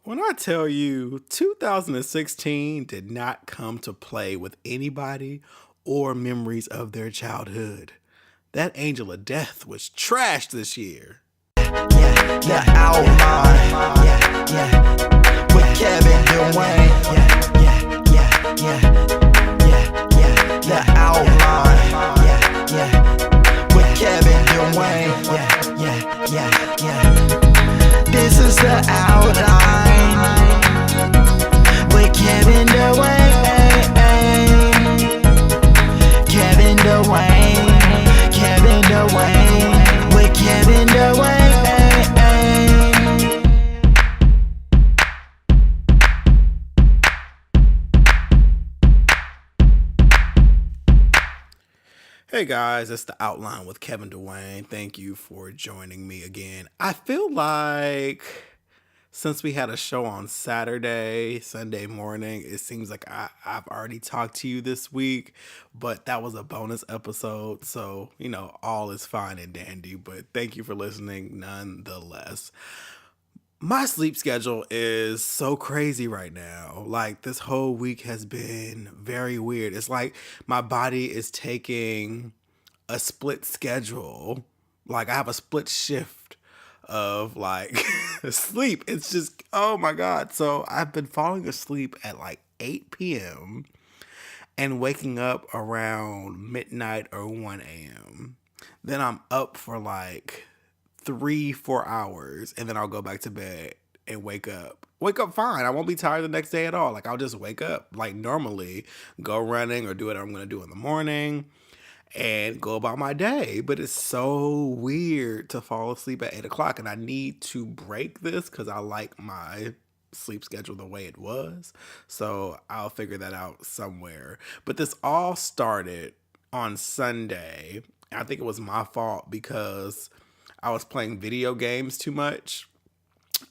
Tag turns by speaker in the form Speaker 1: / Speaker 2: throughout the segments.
Speaker 1: When I tell you 2016 did not come to play with anybody or memories of their childhood, that angel of death was trash this year.
Speaker 2: Yeah, outline. With Kevin Dwayne. The outline. With Kevin Dwayne. This is the outline. With Kevin Dwayne. Kevin Dwayne. Kevin Dwayne. With Kevin Dwayne.
Speaker 1: Hey guys, it's the Outline with Kevin Dwayne. Thank you for joining me again. I feel like since we had a show on Sunday morning, it seems like I've already talked to you this week, but that was a bonus episode. So, all is fine and dandy, but thank you for listening nonetheless. My sleep schedule is so crazy right now. Like, this whole week has been very weird. It's like my body is taking a split schedule. Like, I have a split shift of like sleep. It's just, oh my God. So I've been falling asleep at like 8 p.m. and waking up around midnight or 1 a.m. Then I'm up for like 3-4 hours, and then I'll go back to bed and wake up fine. I won't be tired the next day at all. Like, I'll just wake up like normally, go running or do what I'm going to do in the morning and go about my day. But it's so weird to fall asleep at 8 o'clock, and I need to break this because I like my sleep schedule the way it was. So I'll figure that out somewhere. But this all started on Sunday. I think it was my fault because I was playing video games too much.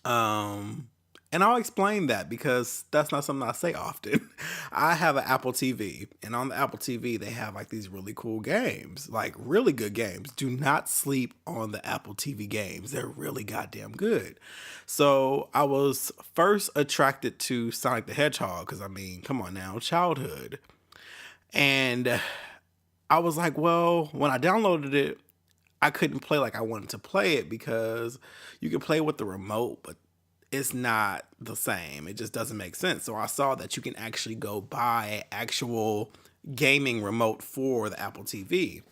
Speaker 1: And I'll explain that because that's not something I say often. I have an Apple TV, and on the Apple TV, they have like these really cool games, like really good games. Do not sleep on the Apple TV games. They're really goddamn good. So I was first attracted to Sonic the Hedgehog because, come on now, childhood. And I was like, well, when I downloaded it, I couldn't play like I wanted to play it because you can play with the remote, but it's not the same. It just doesn't make sense. So I saw that you can actually go buy an actual gaming remote for the Apple TV.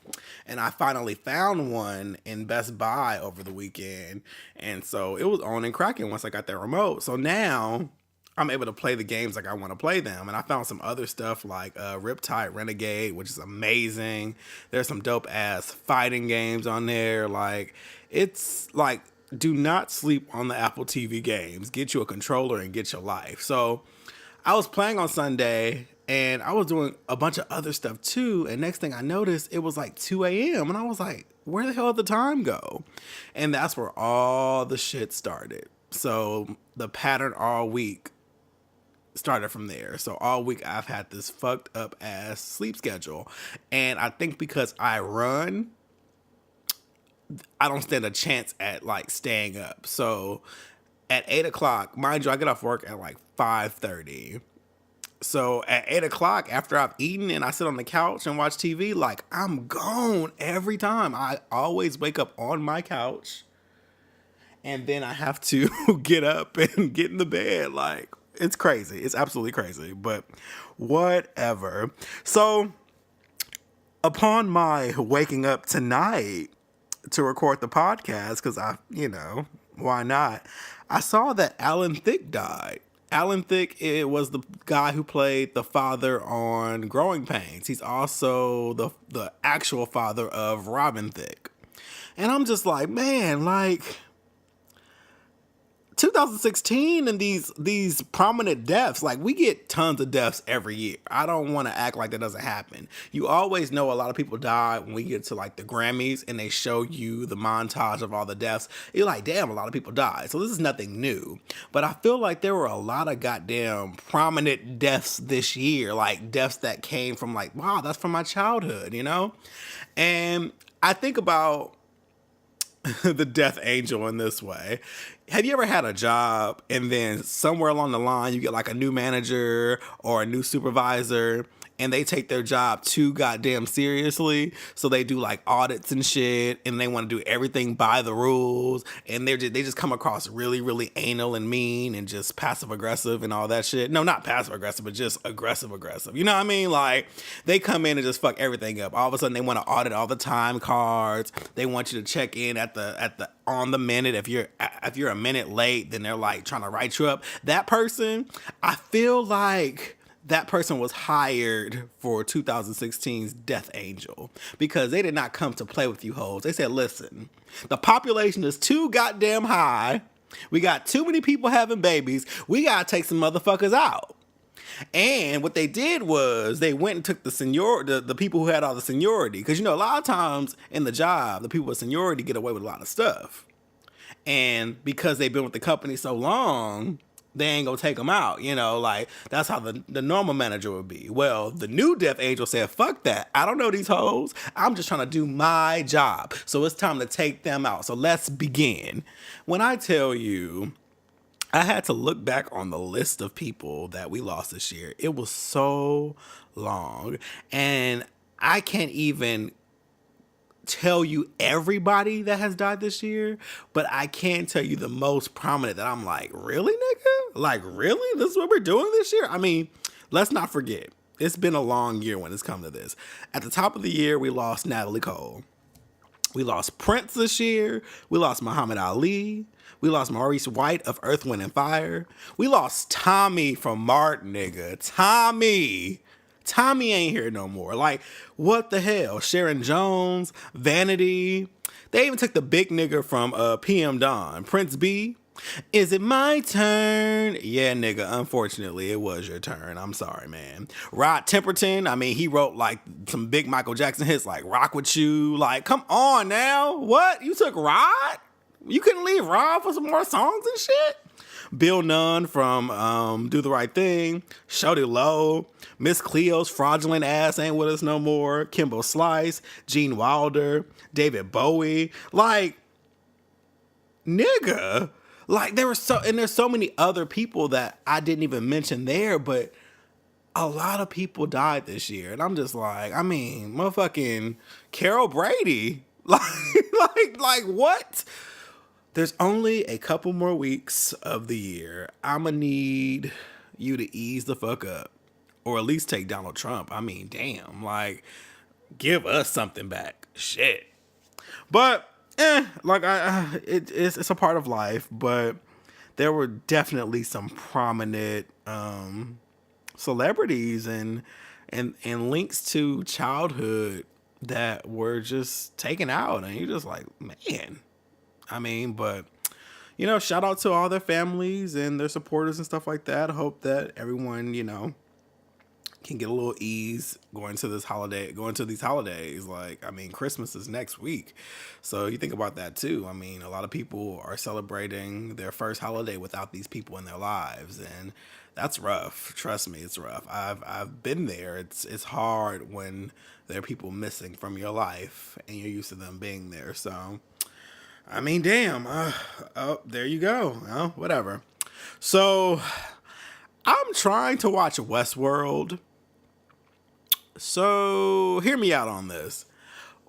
Speaker 1: And I finally found one in Best Buy over the weekend. And so it was on and cracking once I got that remote. So now I'm able to play the games like I want to play them. And I found some other stuff like Riptide Renegade, which is amazing. There's some dope ass fighting games on there. Like, it's like, do not sleep on the Apple TV games. Get you a controller and get your life. So I was playing on Sunday and I was doing a bunch of other stuff too. And next thing I noticed, it was like 2 a.m. And I was like, where the hell did the time go? And that's where all the shit started. So the pattern all week started from there. So all week I've had this fucked up ass sleep schedule. And I think because I run, I don't stand a chance at like staying up. So at 8 o'clock, mind you, I get off work at like 5:30. So at 8 o'clock, after I've eaten and I sit on the couch and watch TV, like, I'm gone every time. I always wake up on my couch and then I have to get up and get in the bed. Like, it's crazy. It's absolutely crazy, but whatever. So upon my waking up tonight to record the podcast, because why not? I saw that Alan Thicke died. Alan Thicke, it was the guy who played the father on Growing Pains. He's also the actual father of Robin Thicke. And I'm just like, man, like, 2016 and these prominent deaths, like, we get tons of deaths every year. I don't want to act like that doesn't happen. You always know a lot of people die when we get to like the Grammys and they show you the montage of all the deaths. You're like, damn, a lot of people died. So this is nothing new. But I feel like there were a lot of goddamn prominent deaths this year, like deaths that came from like, wow, that's from my childhood, And I think about the death angel in this way. Have you ever had a job and then somewhere along the line you get like a new manager or a new supervisor and they take their job too goddamn seriously? So they do like audits and shit and they want to do everything by the rules and they just come across really, really anal and mean and just passive aggressive and all that shit. No, not passive aggressive, but just aggressive aggressive. You know what I mean? Like they come in and just fuck everything up. All of a sudden they want to audit all the time cards. They want you to check in at the on the minute. If you're a minute late, then they're like trying to write you up. That person, I feel like that person was hired for 2016's Death Angel because they did not come to play with you hoes. They said, listen, the population is too goddamn high. We got too many people having babies. We gotta take some motherfuckers out. And what they did was they went and took the people who had all the seniority. Because, you know, a lot of times in the job, the people with seniority get away with a lot of stuff. And because they've been with the company so long, they ain't gonna take them out. You know, like that's how the normal manager would be. Well, the new Death Angel said, fuck that. I don't know these hoes. I'm just trying to do my job. So it's time to take them out. So let's begin. When I tell you, I had to look back on the list of people that we lost this year. It was so long. And I can't even tell you everybody that has died this year, but I can tell you the most prominent that I'm like, really, nigga? Like, really? This is what we're doing this year? I mean, let's not forget. It's been a long year when it's come to this. At the top of the year, we lost Natalie Cole. We lost Prince this year. We lost Muhammad Ali. We lost Maurice White of Earth, Wind, and Fire. We lost Tommy from Martin, nigga. Tommy ain't here no more. Like, what the hell? Sharon Jones, Vanity. They even took the big nigga from PM Dawn, Prince B. Is it my turn? Yeah, nigga, unfortunately, it was your turn. I'm sorry, man. Rod Temperton, I mean, he wrote like some big Michael Jackson hits like Rock With You. Like, come on now. What? You took Rod? You couldn't leave Rod for some more songs and shit? Bill Nunn from Do the Right Thing, Shawty Low, Miss Cleo's fraudulent ass ain't with us no more, Kimbo Slice, Gene Wilder, David Bowie. Like, nigga. Like, there's so many other people that I didn't even mention there, but a lot of people died this year. And I'm just like, I mean, motherfucking Carol Brady. Like what? There's only a couple more weeks of the year. I'ma need you to ease the fuck up. Or at least take Donald Trump. I mean, damn. Like, give us something back. Shit. But, it's a part of life. But there were definitely some prominent celebrities and links to childhood that were just taken out. And you're just like, man. I mean, but, you know, shout out to all their families and their supporters and stuff like that. I hope that everyone, you know, can get a little ease going to these holidays. Like, I mean, Christmas is next week. So you think about that too. I mean, a lot of people are celebrating their first holiday without these people in their lives. And that's rough. Trust me, it's rough. I've been there. It's hard when there are people missing from your life and you're used to them being there. So, I mean, damn. Oh, there you go. Oh, whatever. So, I'm trying to watch Westworld. So, hear me out on this.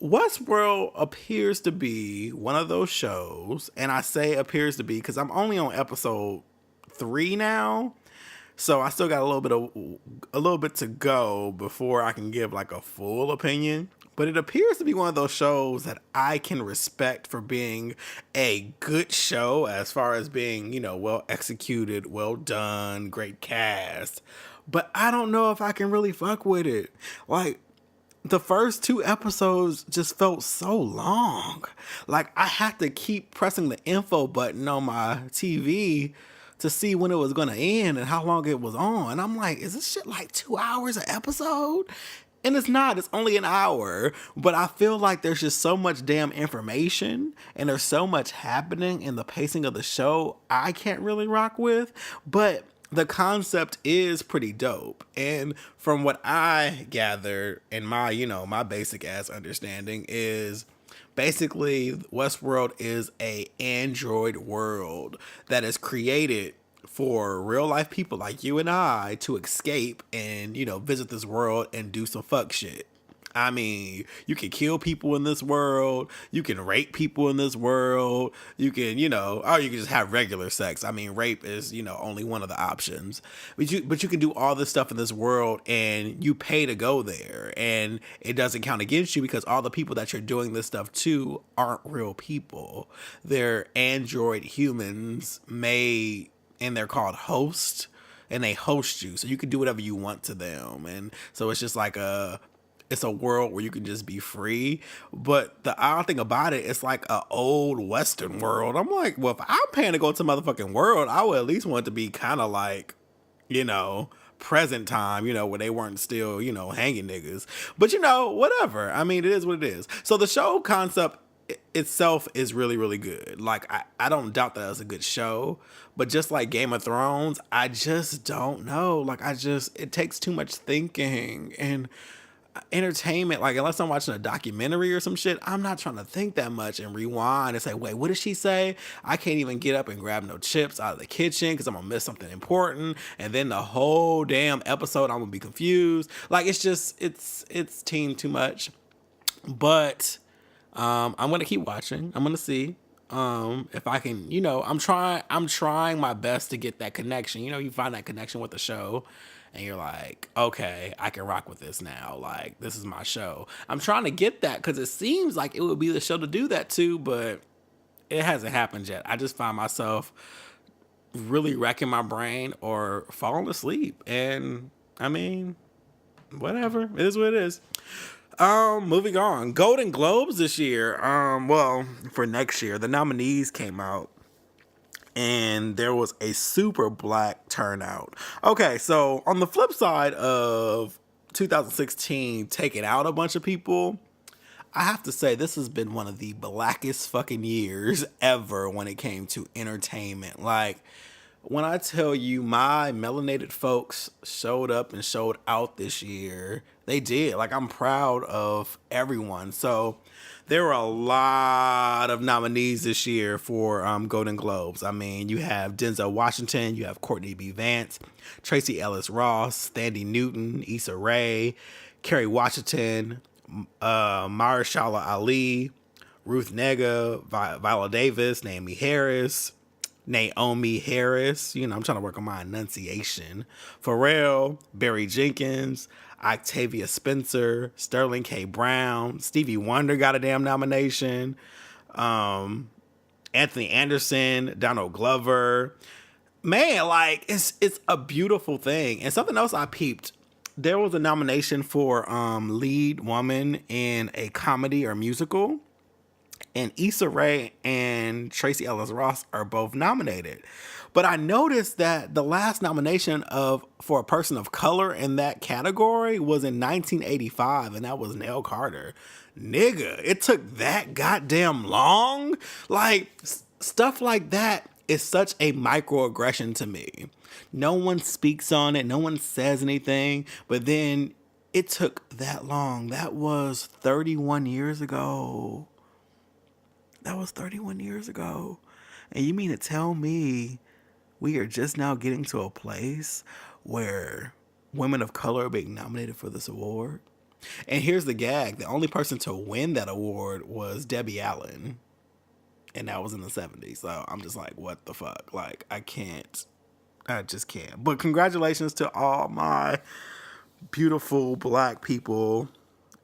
Speaker 1: Westworld appears to be one of those shows, and I say appears to be because I'm only on episode 3 now. So I still got a little bit to go before I can give like a full opinion. But it appears to be one of those shows that I can respect for being a good show as far as being, you know, well executed, well done, great cast. But I don't know if I can really fuck with it. Like, the first 2 episodes just felt so long. Like, I had to keep pressing the info button on my TV to see when it was going to end and how long it was on. And I'm like, is this shit like 2 hours an episode? And it's not, it's only an hour. But I feel like there's just so much damn information and there's so much happening in the pacing of the show I can't really rock with. But the concept is pretty dope. And from what I gather in my, you know, my basic ass understanding is Basically, Westworld is a android world that is created for real life people like you and I to escape and, visit this world and do some fuck shit. I mean, you can kill people in this world. You can rape people in this world. You can, or you can just have regular sex. I mean, rape is, only one of the options. But you can do all this stuff in this world, and you pay to go there, and it doesn't count against you because all the people that you're doing this stuff to aren't real people. They're android humans made, and they're called hosts, and they host you, so you can do whatever you want to them. And so it's just like it's a world where you can just be free. But the odd thing about it, it's like a old Western world. I'm like, well, if I'm paying to go to motherfucking world, I would at least want it to be kind of like, present time, where they weren't still, hanging niggas. But whatever. I mean, it is what it is. So the show concept itself is really, really good. Like, I don't doubt that it's a good show, but just like Game of Thrones, I just don't know. Like, it takes too much thinking and entertainment. Like, unless I'm watching a documentary or some shit, I'm not trying to think that much and rewind and say, wait, what did she say? I can't even get up and grab no chips out of the kitchen because I'm gonna miss something important, and then the whole damn episode I'm gonna be confused. Like, it's team too much. But I'm gonna keep watching. I'm gonna see if I can, I'm trying my best to get that connection. You find that connection with the show and you're like, okay, I can rock with this now. Like, this is my show. I'm trying to get that because it seems like it would be the show to do that too, but it hasn't happened yet. I just find myself really wrecking my brain or falling asleep. And I mean, whatever. It is what it is. Moving on. Golden Globes this year. Well, for next year, the nominees came out and there was a super black turnout. Okay, so on the flip side of 2016 taking out a bunch of people, I have to say this has been one of the blackest fucking years ever when it came to entertainment. Like, when I tell you my melanated folks showed up and showed out this year, they did. Like, I'm proud of everyone. So there were a lot of nominees this year for Golden Globes. I mean, you have Denzel Washington, you have Courtney B. Vance, Tracy Ellis Ross, Thandie Newton, Issa Rae, Kerry Washington, Mahershala Ali, Ruth Negga, Viola Davis, Naomi Harris, I'm trying to work on my enunciation. Pharrell, Barry Jenkins, Octavia Spencer, Sterling K. Brown, Stevie Wonder got a damn nomination, Anthony Anderson, Donald Glover. Man, like, it's a beautiful thing. And something else I peeped, there was a nomination for lead woman in a comedy or musical. And Issa Rae and Tracy Ellis Ross are both nominated. But I noticed that the last nomination for a person of color in that category was in 1985, and that was Nell Carter. Nigga, it took that goddamn long? Like, stuff like that is such a microaggression to me. No one speaks on it, no one says anything, but then it took that long. That was 31 years ago. That was 31 years ago. And you mean to tell me we are just now getting to a place where women of color are being nominated for this award? And here's the gag. The only person to win that award was Debbie Allen. And that was in the 70s. So I'm just like, what the fuck? Like, I just can't. But congratulations to all my beautiful black people.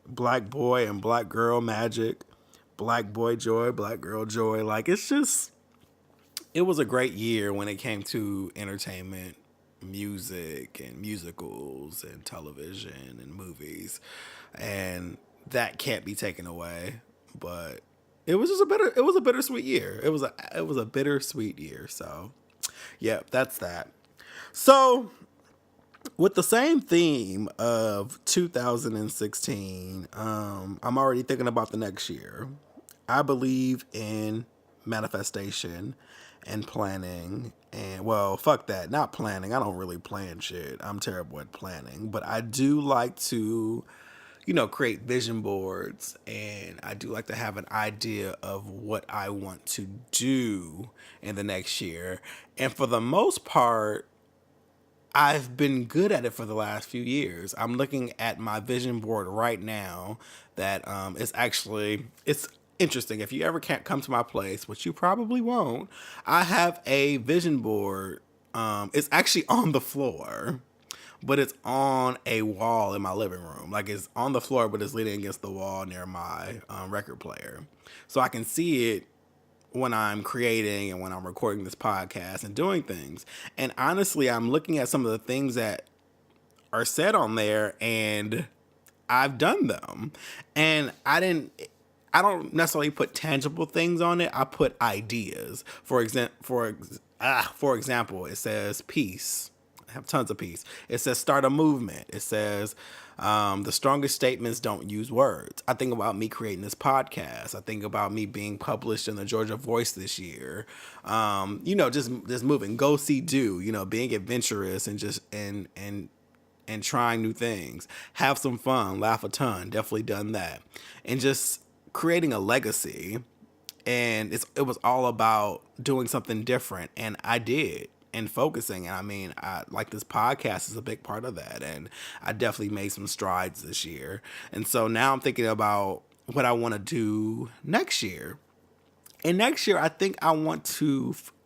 Speaker 1: Black boy and black girl magic. Black boy joy, black girl joy. Like, it was a great year when it came to entertainment, music and musicals and television and movies. And that can't be taken away. But it was a bittersweet year. It was a bittersweet year. So yeah, that's that. So with the same theme of 2016, I'm already thinking about the next year. I believe in manifestation and planning. And, well, fuck that. Not planning. I don't really plan shit. I'm terrible at planning. But I do like to create vision boards, and I do like to have an idea of what I want to do in the next year. And for the most part, I've been good at it for the last few years. I'm looking at my vision board right now that is actually it's interesting. If you ever can't come to my place, which you probably won't, I have a vision board. It's actually on the floor, but it's on a wall in my living room. Like it's on the floor, but it's leaning against the wall near my record player, so I can see it when I'm creating and when I'm recording this podcast and doing things. And honestly, I'm looking at some of the things that are said on there, and I've done them. And I don't necessarily put tangible things on it. I put ideas. For example, it says peace. I have tons of peace. It says start a movement. It says the strongest statements don't use words. I think about me creating this podcast. I think about me being published in the Georgia Voice this year. Just moving. Go see do. Being adventurous and just and trying new things. Have some fun. Laugh a ton. Definitely done that. And just creating a legacy. And it was all about doing something different, and I did, and focusing. And I mean, I like this podcast is a big part of that, and I definitely made some strides this year. And so now I'm thinking about what I want to do next year. And next year, I think I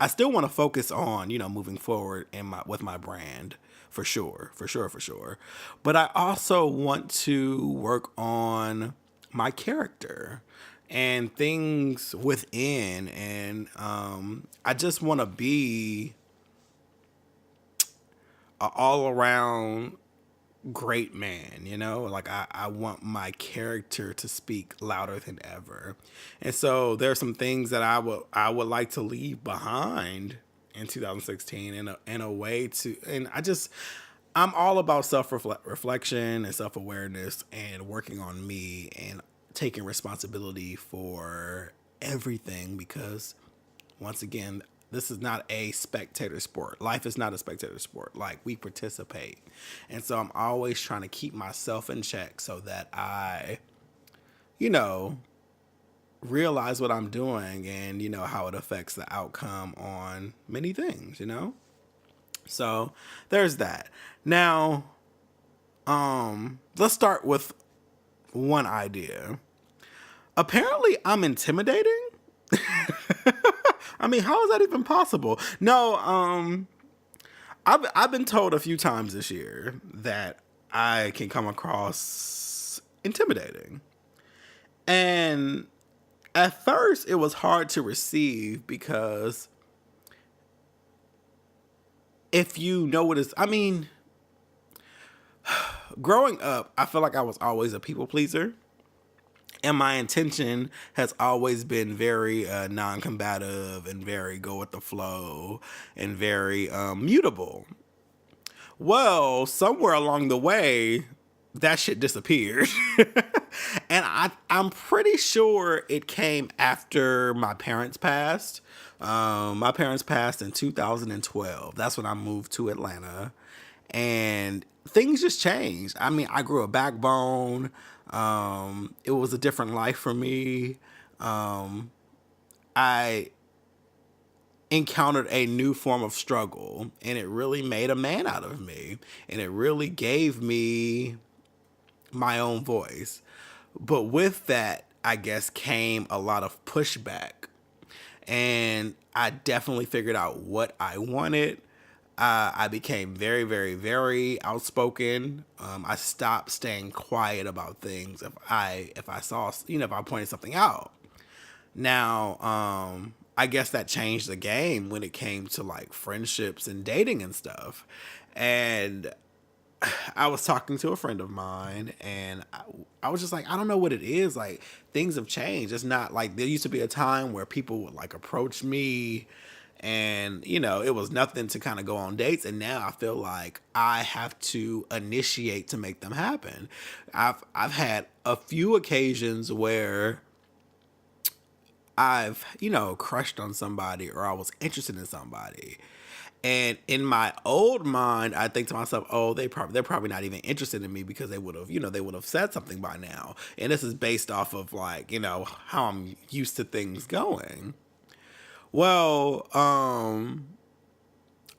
Speaker 1: still want to focus on, moving forward with my brand, for sure, for sure, for sure. But I also want to work on my character and things within. And I just want to be an all around great man, like I want my character to speak louder than ever. And so there's some things that I would like to leave behind in 2016 in a way to, and I'm all about reflection and self-awareness and working on me and taking responsibility for everything, because once again, this is not a spectator sport. Life is not a spectator sport. Like, we participate. And so I'm always trying to keep myself in check so that I, realize what I'm doing and, how it affects the outcome on many things. So there's that. Now, let's start with one idea. Apparently, I'm intimidating. I mean, how is that even possible? No, I've been told a few times this year that I can come across intimidating. And at first it was hard to receive, because if you know what is, I mean, growing up, I feel like I was always a people pleaser. And my intention has always been very non-combative and very go with the flow and very mutable. Well, somewhere along the way, that shit disappeared. And I'm pretty sure it came after my parents passed. My parents passed in 2012. That's when I moved to Atlanta. And things just changed. I mean, I grew a backbone. It was a different life for me. I encountered a new form of struggle, and it really made a man out of me, and it really gave me my own voice. But with that, I guess, came a lot of pushback, and I definitely figured out what I wanted. I became very, very, very outspoken. I stopped staying quiet about things if I saw, if I pointed something out. Now, I guess that changed the game when it came to like friendships and dating and stuff. And I was talking to a friend of mine, and I was just like, I don't know what it is. Like, things have changed. It's not like there used to be a time where people would like approach me, and it was nothing to kind of go on dates. And now I feel like I have to initiate to make them happen. I've had a few occasions where I've crushed on somebody, or I was interested in somebody, And in my old mind, I think to myself, "Oh, they're probably not even interested in me because they would have, they would have said something by now." And this is based off of like, how I'm used to things going. Well,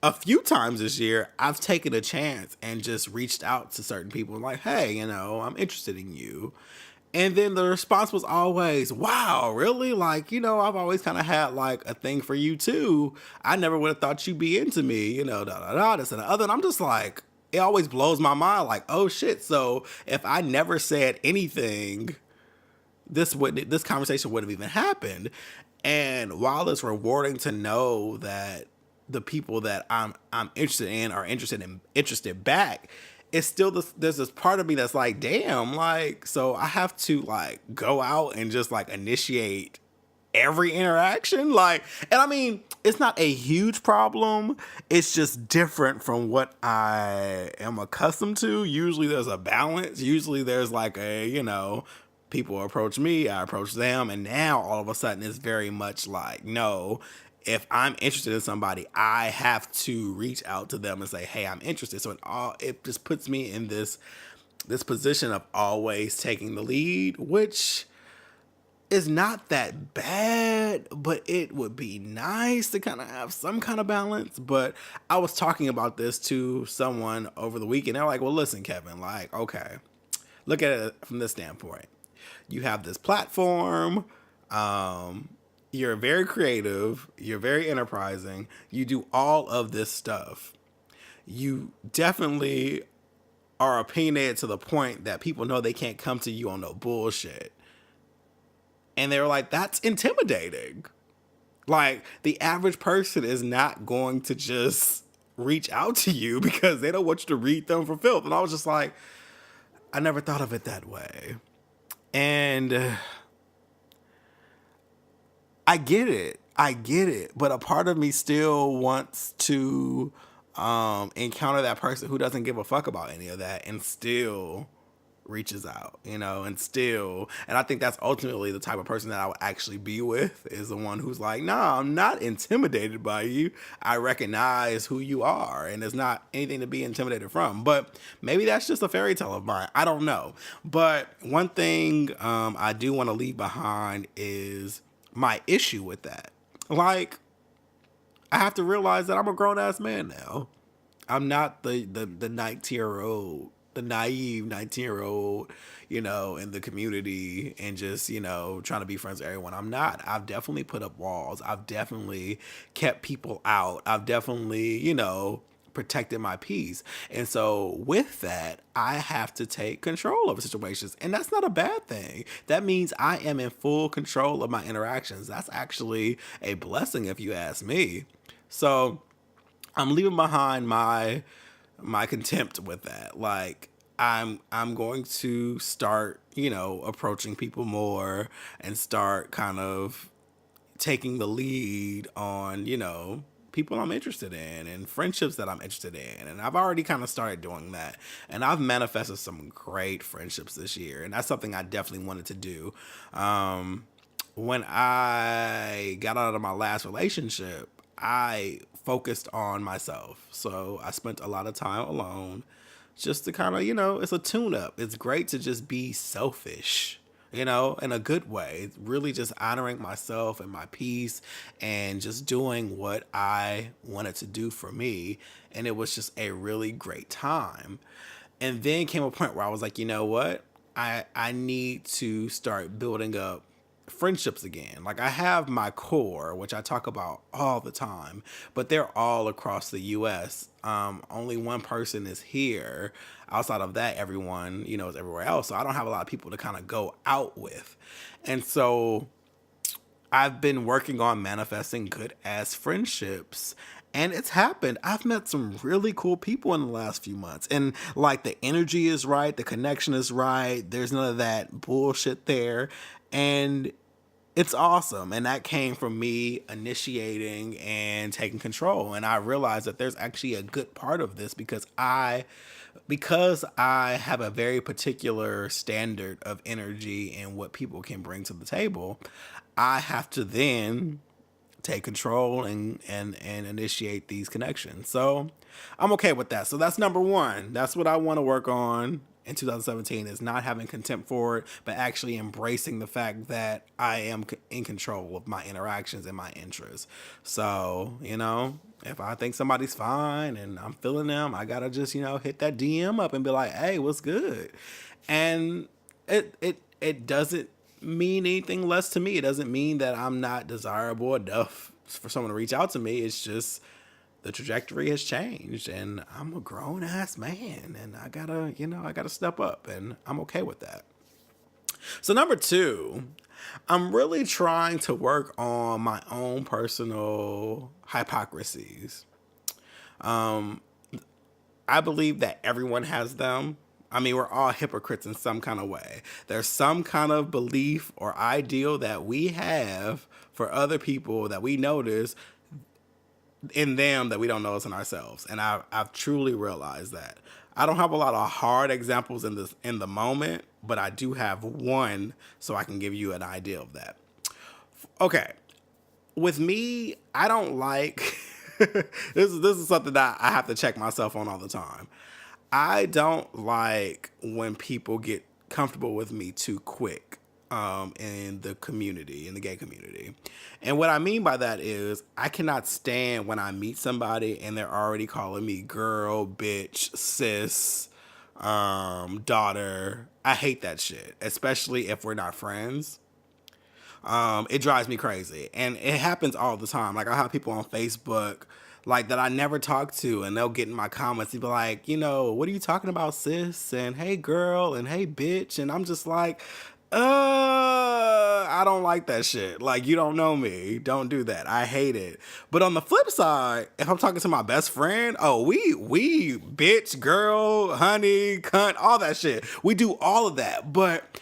Speaker 1: a few times this year, I've taken a chance and just reached out to certain people like, "Hey, I'm interested in you." And then the response was always, "Wow, really? Like, I've always kind of had like a thing for you too. I never would have thought you'd be into me, da da da, this and the other." And I'm just like, it always blows my mind, like, oh shit. So if I never said anything, this conversation wouldn't have even happened. And while it's rewarding to know that the people that I'm interested in are interested back, it's still there's this part of me that's like, damn, like, so I have to like go out and just like initiate every interaction, like, and I mean, it's not a huge problem, it's just different from what I am accustomed to. Usually there's a balance, usually there's like people approach me, I approach them, and now all of a sudden it's very much like, no, if I'm interested in somebody, I have to reach out to them and say, "Hey, I'm interested." So it just puts me in this position of always taking the lead, which is not that bad, but it would be nice to kind of have some kind of balance. But I was talking about this to someone over the weekend. They're like, "Well, listen, Kevin, like, okay, look at it from this standpoint. You have this platform. You're very creative. You're very enterprising. You do all of this stuff. You definitely are opinionated to the point that people know they can't come to you on no bullshit." And they were like, "That's intimidating. Like, the average person is not going to just reach out to you because they don't want you to read them for filth." And I was just like, I never thought of it that way. And I get it. I get it. But a part of me still wants to encounter that person who doesn't give a fuck about any of that and still reaches out, and I think that's ultimately the type of person that I would actually be with, is the one who's like, "Nah, I'm not intimidated by you. I recognize who you are, and there's not anything to be intimidated from." But maybe that's just a fairy tale of mine. I don't know. But one thing I do want to leave behind is my issue with that. Like, I have to realize that I'm a grown ass man now. I'm not the 19-year-old, the naive 19-year-old, in the community and just, trying to be friends with everyone. I'm not. I've definitely put up walls. I've definitely kept people out. I've definitely, protected my peace. And so with that, I have to take control of situations. And that's not a bad thing. That means I am in full control of my interactions. That's actually a blessing if you ask me. So I'm leaving behind my contempt with that. Like, I'm going to start, approaching people more and start kind of taking the lead on, people I'm interested in and friendships that I'm interested in. And I've already kind of started doing that. And I've manifested some great friendships this year. And that's something I definitely wanted to do. When I got out of my last relationship, I focused on myself. So I spent a lot of time alone just to kind of, it's a tune up. It's great to just be selfish, in a good way. It's really just honoring myself and my peace and just doing what I wanted to do for me. And it was just a really great time. And then came a point where I was like, you know what? I need to start building up friendships again. Like, I have my core, which I talk about all the time, but they're all across the US. Only one person is here. Outside of that, everyone, is everywhere else. So I don't have a lot of people to kind of go out with. And so I've been working on manifesting good ass friendships. And it's happened. I've met some really cool people in the last few months. And like, the energy is right, the connection is right. There's none of that bullshit there. And it's awesome. And that came from me initiating and taking control. And I realized that there's actually a good part of this because I have a very particular standard of energy and what people can bring to the table. I have to then take control and initiate these connections. So I'm okay with that. So that's number one. That's what I want to work on in 2017, is not having contempt for it, but actually embracing the fact that I am in control of my interactions and my interests. So, if I think somebody's fine and I'm feeling them, I gotta just, hit that DM up and be like, hey, what's good? And it doesn't mean anything less to me. It doesn't mean that I'm not desirable enough for someone to reach out to me. It's just the trajectory has changed, and I'm a grown ass man, and I gotta step up, and I'm okay with that. So number two, I'm really trying to work on my own personal hypocrisies. I believe that everyone has them. I mean, we're all hypocrites in some kind of way. There's some kind of belief or ideal that we have for other people that we notice in them that we don't notice in ourselves. And I've truly realized that. I don't have a lot of hard examples in the moment, but I do have one, so I can give you an idea of that. Okay. With me, I don't like this is something that I have to check myself on all the time. I don't like when people get comfortable with me too quick in the community, in the gay community. And what I mean by that is I cannot stand when I meet somebody and they're already calling me girl, bitch, sis, daughter. I hate that shit, especially if we're not friends. It drives me crazy. And it happens all the time. Like, I have people on Facebook like that I never talk to, and they'll get in my comments and be like, what are you talking about, sis? And hey girl, and hey bitch. And I'm just like, I don't like that shit. Like, you don't know me. Don't do that. I hate it. But on the flip side, if I'm talking to my best friend, oh, we bitch, girl, honey, cunt, all that shit. We do all of that. But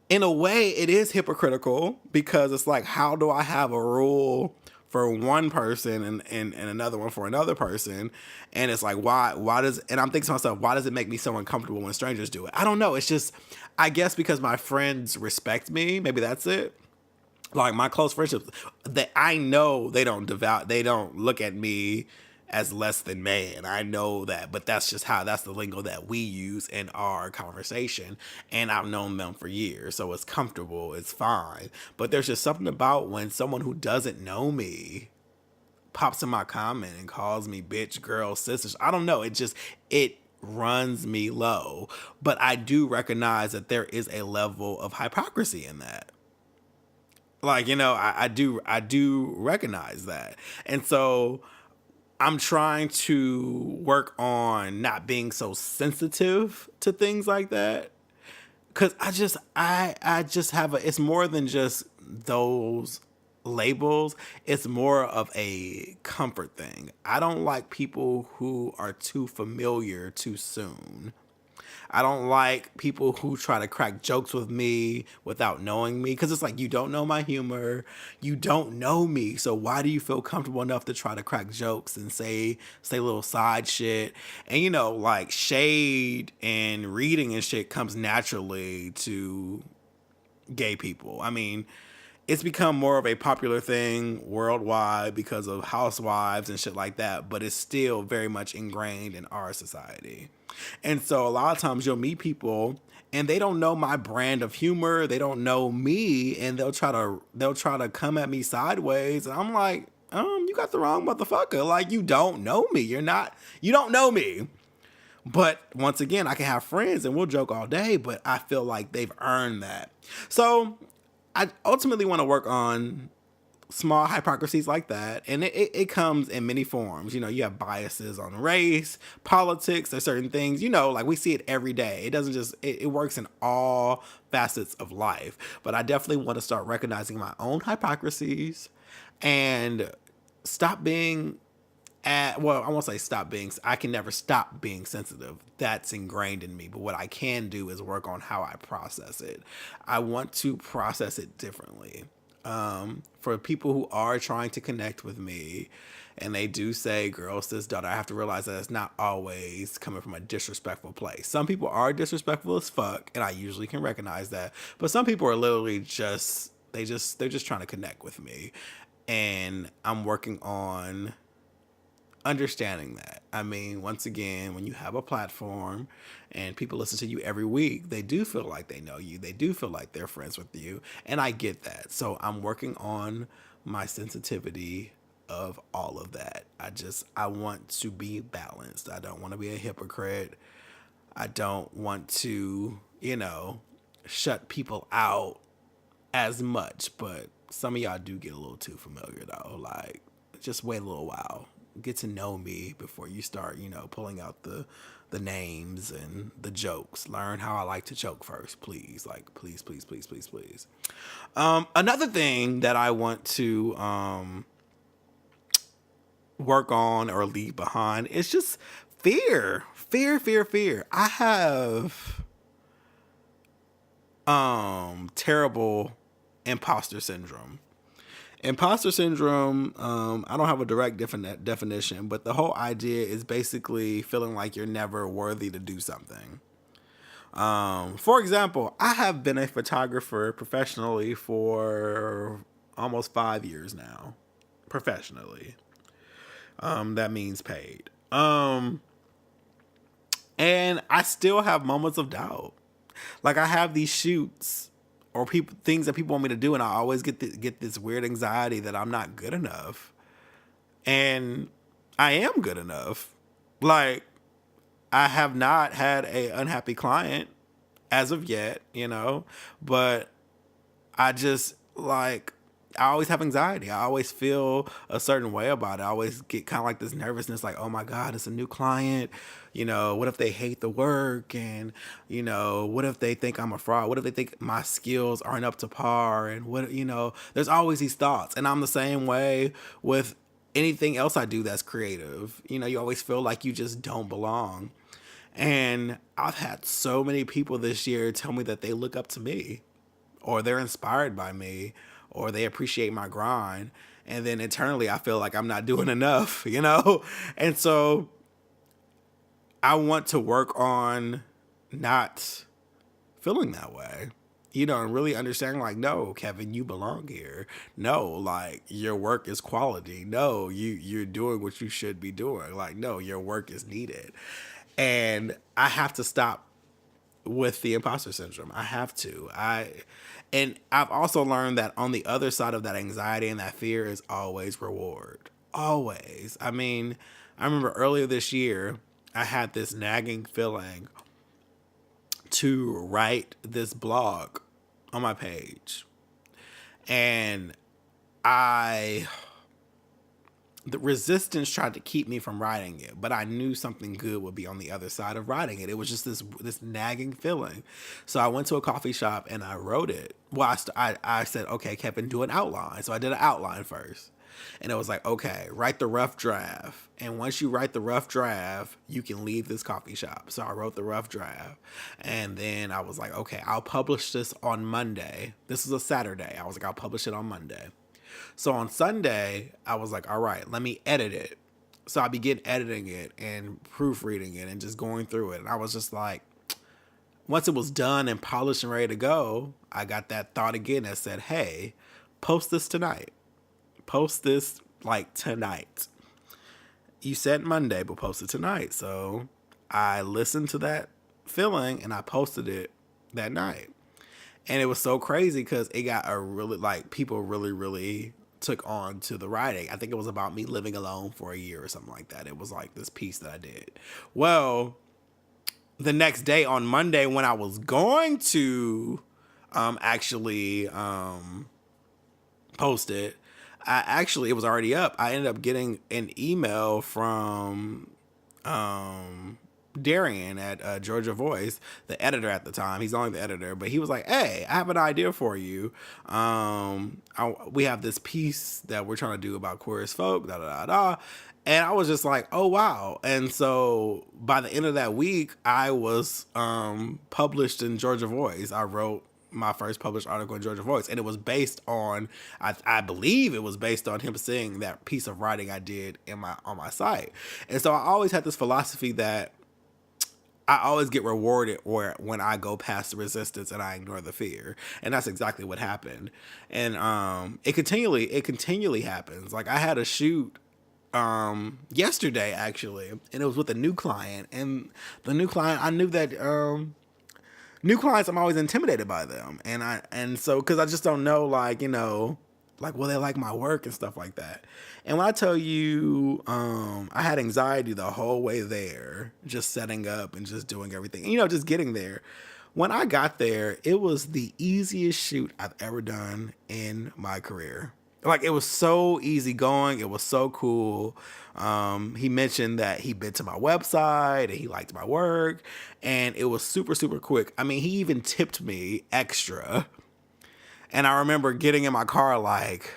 Speaker 1: in a way, it is hypocritical, because it's like, how do I have a rule for one person and another one for another person? And it's like, why does, and I'm thinking to myself, why does it make me so uncomfortable when strangers do it? I don't know. It's just, I guess because my friends respect me. Maybe that's it. Like, my close friendships, that I know they don't look at me as less than man. I know that, but that's the lingo that we use in our conversation. And I've known them for years, so it's comfortable, it's fine. But there's just something about when someone who doesn't know me pops in my comment and calls me bitch, girl, sisters. I don't know. It runs me low. But I do recognize that there is a level of hypocrisy in that. Like, I do recognize that. And so I'm trying to work on not being so sensitive to things like that. Cause I just have it's more than just those labels. It's more of a comfort thing. I don't like people who are too familiar too soon. I don't like people who try to crack jokes with me without knowing me, because it's like, you don't know my humor, you don't know me, so why do you feel comfortable enough to try to crack jokes and say little side shit? And like, shade and reading and shit comes naturally to gay people. I mean, it's become more of a popular thing worldwide because of housewives and shit like that, but it's still very much ingrained in our society. And so a lot of times you'll meet people and they don't know my brand of humor, they don't know me, and they'll try to come at me sideways, and I'm like, you got the wrong motherfucker. Like, you don't know me. You don't know me. But once again, I can have friends and we'll joke all day, but I feel like they've earned that. So I ultimately want to work on small hypocrisies like that. And it comes in many forms. You have biases on race, politics, there's certain things, like, we see it every day. It doesn't just, it works in all facets of life. But I definitely want to start recognizing my own hypocrisies and stop being I won't say stop being, I can never stop being sensitive. That's ingrained in me. But what I can do is work on how I process it. I want to process it differently. For people who are trying to connect with me and they do say girl, sis, daughter, I have to realize that it's not always coming from a disrespectful place. Some people are disrespectful as fuck, and I usually can recognize that. But some people are literally they're just trying to connect with me. And I'm working on understanding that. I mean, once again, when you have a platform and people listen to you every week, they do feel like they know you. They do feel like they're friends with you. And I get that. So I'm working on my sensitivity of all of that. I want to be balanced. I don't want to be a hypocrite. I don't want to, shut people out as much, but some of y'all do get a little too familiar though. Like, just wait a little while, get to know me before you start, pulling out the names and the jokes. Learn how I like to joke first, please. Like, please, please, please, please, please. Another thing that I want to work on or leave behind is just fear, fear, fear, fear. I have terrible imposter syndrome. Imposter syndrome, I don't have a direct definition, but the whole idea is basically feeling like you're never worthy to do something. For example, I have been a photographer professionally for almost 5 years now. Professionally. That means paid. And I still have moments of doubt. Like, I have these shoots or things that people want me to do, and I always get this weird anxiety that I'm not good enough. And I am good enough. Like, I have not had a unhappy client as of yet, but I always have anxiety. I always feel a certain way about it. I always get kind of like this nervousness, like, oh my God, it's a new client. What if they hate the work? And, what if they think I'm a fraud? What if they think my skills aren't up to par? And there's always these thoughts. And I'm the same way with anything else I do that's creative. You always feel like you just don't belong. And I've had so many people this year tell me that they look up to me, or they're inspired by me, or they appreciate my grind. And then internally, I feel like I'm not doing enough, And so I want to work on not feeling that way, and really understanding, like, no, Kevin, you belong here. No, like, your work is quality. No, you're doing what you should be doing. Like, no, your work is needed. And I have to stop with the imposter syndrome. I have to. And I've also learned that on the other side of that anxiety and that fear is always reward. Always. I mean, I remember earlier this year, I had this nagging feeling to write this blog on my page. And the resistance tried to keep me from writing it, but I knew something good would be on the other side of writing it. It was just this nagging feeling. So I went to a coffee shop and I wrote it. Well, I said, okay, Kevin, do an outline. So I did an outline first. And it was like, okay, write the rough draft. And once you write the rough draft, you can leave this coffee shop. So I wrote the rough draft. And then I was like, okay, I'll publish this on Monday. This was a Saturday. I was like, I'll publish it on Monday. So on Sunday, I was like, all right, let me edit it. So I began editing it and proofreading it and just going through it. And I was just like, once it was done and polished and ready to go, I got that thought again that said, hey, post this tonight. Post this like tonight. You said Monday, but post it tonight. So I listened to that feeling and I posted it that night. And it was so crazy because it got people really took on to the writing. I think it was about me living alone for a year or something like that. It was like this piece that I did. Well, the next day on Monday when I was going to actually post it, it was already up. I ended up getting an email from Darian at Georgia Voice, the editor at the time. He's only the editor, but he was like, hey, I have an idea for you. We have this piece that we're trying to do about queer as folk, da da da da. And I was just like, oh, wow. And so by the end of that week, I was published in Georgia Voice. I wrote my first published article in Georgia Voice, and it was based on, I believe it was based on him seeing that piece of writing I did on my site. And so I always had this philosophy that I always get rewarded when I go past the resistance and I ignore the fear. And that's exactly what happened. And it continually happens. Like I had a shoot yesterday actually, and it was with a new client. And the new client, I knew that new clients, I'm always intimidated by them. And so cuz I just don't know, like, like, will they like my work and stuff like that. And when I tell you, I had anxiety the whole way there, just setting up and just doing everything, just getting there. When I got there, it was the easiest shoot I've ever done in my career. Like, it was so easy going. It was so cool. He mentioned that he'd been to my website and he liked my work, and it was super, super quick. I mean, he even tipped me extra. And I remember getting in my car like,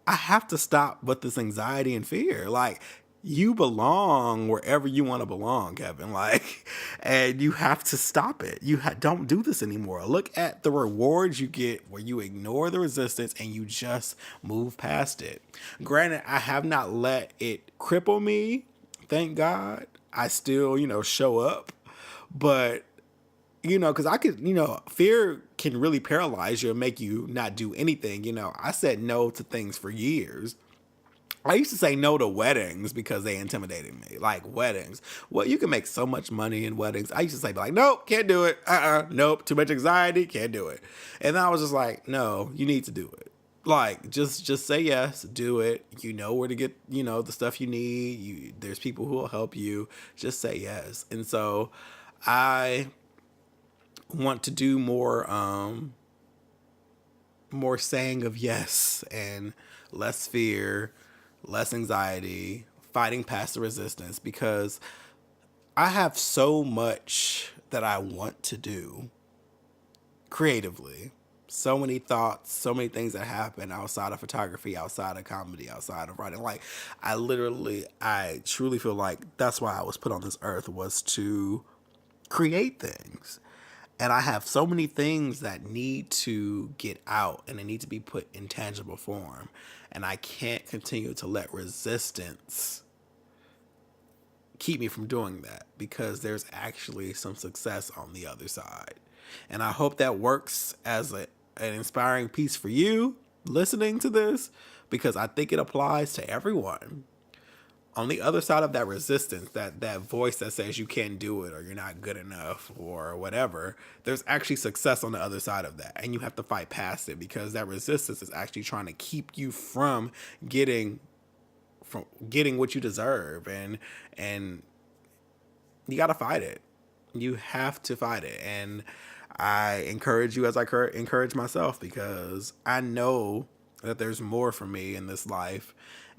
Speaker 1: I have to stop with this anxiety and fear. Like, you belong wherever you want to belong, Kevin. Like, and you have to stop it. Don't do this anymore. Look at the rewards you get where you ignore the resistance and you just move past it. Granted, I have not let it cripple me. Thank God. I still, show up. But because I could, fear can really paralyze you and make you not do anything. I said no to things for years. I used to say no to weddings because they intimidated me. Like, weddings. Well, you can make so much money in weddings. I used to say, like, nope, can't do it. Nope, too much anxiety, can't do it. And then I was just like, no, you need to do it. Like, just say yes, do it. You know where to get, the stuff you need. There's people who will help you. Just say yes. And so I want to do more saying of yes and less fear, less anxiety, fighting past the resistance, because I have so much that I want to do creatively. So many thoughts, so many things that happen outside of photography, outside of comedy, outside of writing. Like, I truly feel like that's why I was put on this earth, was to create things. And I have so many things that need to get out and they need to be put in tangible form. And I can't continue to let resistance keep me from doing that, because there's actually some success on the other side. And I hope that works as an inspiring piece for you listening to this, because I think it applies to everyone. On the other side of that resistance, that voice that says you can't do it or you're not good enough or whatever, there's actually success on the other side of that. And you have to fight past it, because that resistance is actually trying to keep you from getting what you deserve. And you got to fight it. You have to fight it. And I encourage you as I encourage myself, because I know that there's more for me in this life.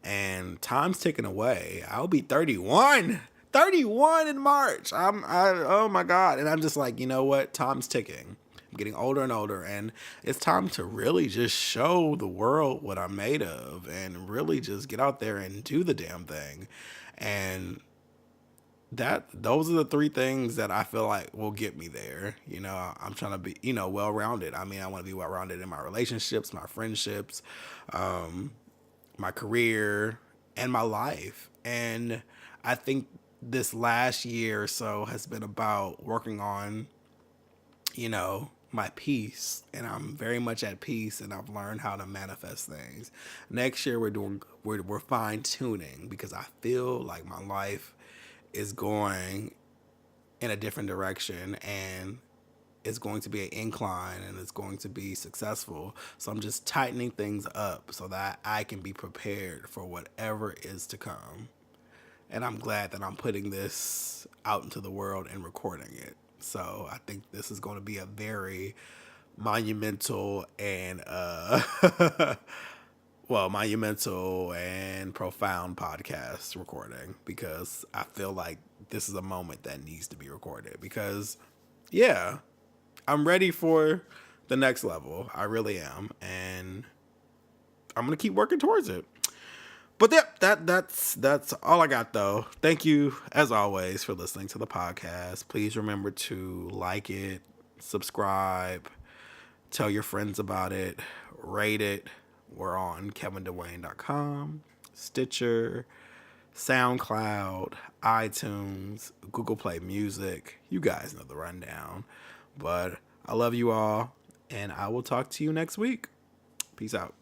Speaker 1: And time's ticking away. I'll be 31 in March. Oh my God. And I'm just like, you know what? Time's ticking. I'm getting older and older, and it's time to really just show the world what I'm made of, and really just get out there and do the damn thing. And those are the three things that I feel like will get me there. I'm trying to be, well-rounded. I mean, I want to be well-rounded in my relationships, my friendships, my career, and my life. And I think this last year or so has been about working on, my peace. And I'm very much at peace, and I've learned how to manifest things. Next year we're fine-tuning, because I feel like my life is going in a different direction, and it's going to be an incline, and it's going to be successful. So I'm just tightening things up so that I can be prepared for whatever is to come. And I'm glad that I'm putting this out into the world and recording it. So I think this is going to be a very monumental and monumental and profound podcast recording, because I feel like this is a moment that needs to be recorded, because yeah, I'm ready for the next level. I really am. And I'm going to keep working towards it. But that's all I got, though. Thank you, as always, for listening to the podcast. Please remember to like it, subscribe, tell your friends about it, rate it. We're on KevinDeWayne.com, Stitcher, SoundCloud, iTunes, Google Play Music. You guys know the rundown. But I love you all, and I will talk to you next week. Peace out.